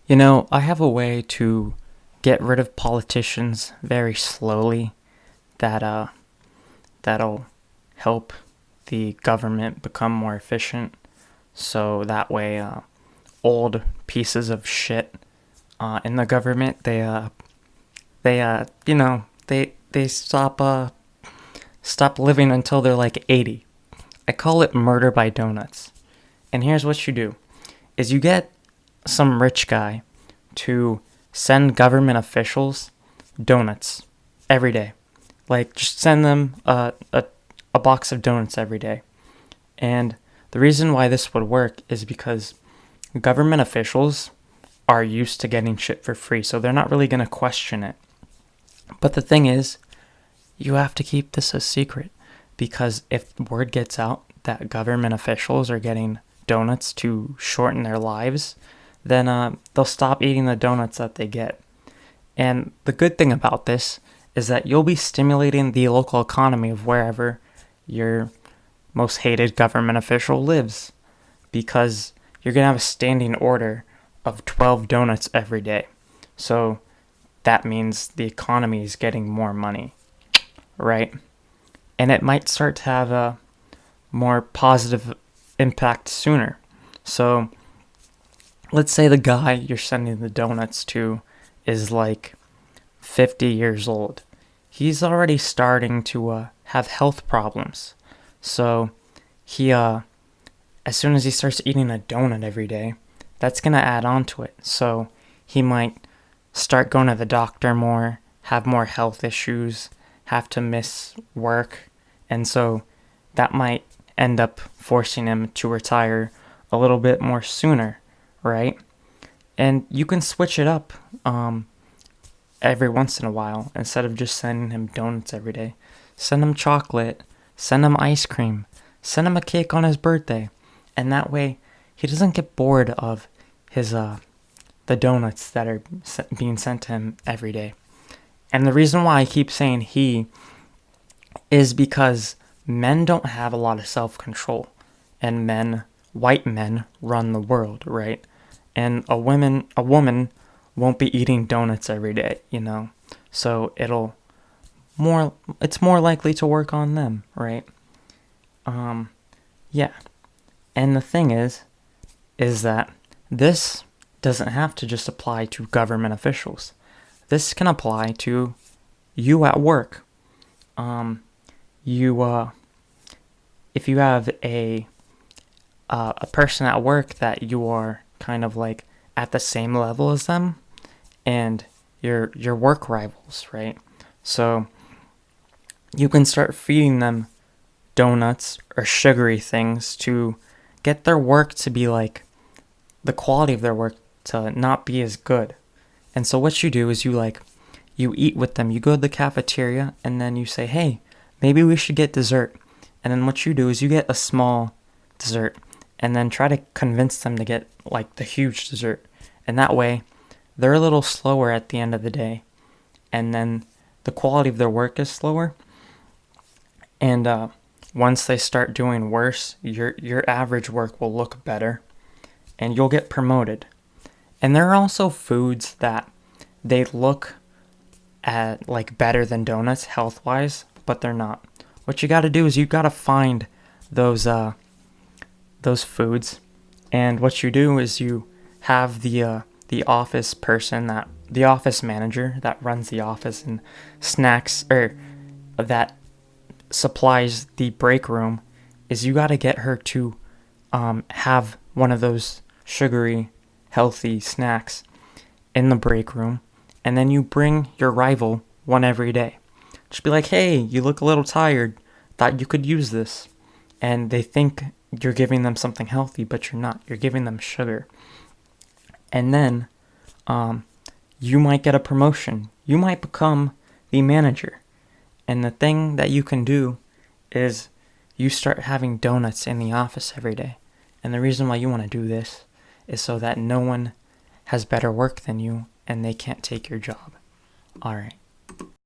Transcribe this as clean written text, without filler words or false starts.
I have a way to get rid of politicians very slowly that'll help the government become more efficient. So that way, old pieces of shit in the government they stop living until they're like 80. I call it murder by donuts. And here's what you do: is you get some rich guy to send government officials donuts every day. Like, just send them a box of donuts every day. And the reason why this would work is because government officials are used to getting shit for free, so they're not really going to question it. But the thing is, you have to keep this a secret, because if word gets out that government officials are getting donuts to shorten their lives, then they'll stop eating the donuts that they get. And the good thing about this is that you'll be stimulating the local economy of wherever your most hated government official lives, because you're going to have a standing order of 12 donuts every day. So that means the economy is getting more money, right? And it might start to have a more positive impact sooner. So let's say the guy you're sending the donuts to is like 50 years old. He's already starting to have health problems. So he, as soon as he starts eating a donut every day, that's going to add on to it. So he might start going to the doctor more, have more health issues, have to miss work. And so that might end up forcing him to retire a little bit more sooner, right? And you can switch it up every once in a while. Instead of just sending him donuts every day, send him chocolate, send him ice cream, send him a cake on his birthday. And that way he doesn't get bored of his the donuts that are being sent to him every day. And the reason why I keep saying he is because men don't have a lot of self-control, and white men run the world, right? And a woman won't be eating donuts every day, so it's more likely to work on them, right? Yeah. And the thing is that this doesn't have to just apply to government officials. This can apply to you at work. If you have a person at work that you are kind of like at the same level as them, and your work rivals, right? So you can start feeding them donuts or sugary things to get their work to be like, the quality of their work to not be as good. And so what you do is you eat with them. You go to the cafeteria and then you say, hey, maybe we should get dessert. And then what you do is you get a small dessert and then try to convince them to get like the huge dessert. And that way they're a little slower at the end of the day. And then the quality of their work is slower. And once they start doing worse, your average work will look better and you'll get promoted. And there are also foods that they look at like better than donuts health-wise, but they're not. What you got to do is you got to find those foods, and what you do is you have the office manager that runs the office and snacks, or that supplies the break room, is you got to get her to have one of those sugary, healthy snacks in the break room, and then you bring your rival one every day. Just be like, hey, you look a little tired, thought you could use this. And they think you're giving them something healthy, but you're not. You're giving them sugar. And then you might get a promotion. You might become the manager. And the thing that you can do is you start having donuts in the office every day. And the reason why you want to do this is so that no one has better work than you and they can't take your job. All right.